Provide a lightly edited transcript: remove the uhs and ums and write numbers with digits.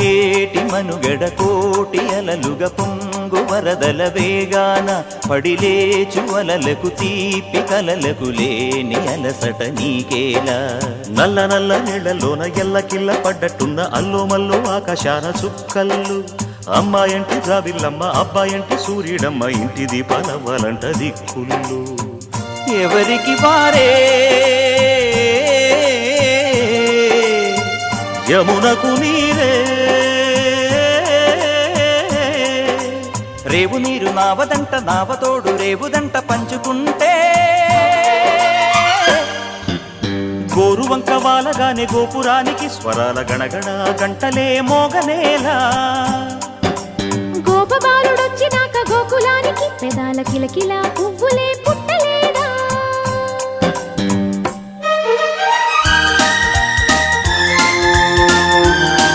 పొంగేటి మనుగడ కోటి అలలుగా పొంగు వరదల వేగాన పడిలేచు అలలకు తీపి కలలకు లేని అలసట నీకేలా నల్ల నల్ల నీళ్లలోన ఎల్లకిల్ల పడ్డట్టున్న అల్లో మల్లో ఆకాశాన చుక్కల్లు అమ్మాయంటి జాబిల్లమ్మ అబ్బాయంటి సూర్యుడమ్మ ఇంటి దీపాలవ్వాలంట దిక్కులు ఎవరికి వారే యమునకు నీరే రేవు నీరు నావదంట నావతోడు రేవుదంట పంచుకుంటే గోరువంక వాలగానే గోపురానికి స్వరాల గణగణ గంటలే మోగనేలా గోపబాలుడొచ్చినాక గోకులానికి పెదాల కిలకిల పువ్వులే పుట్టలే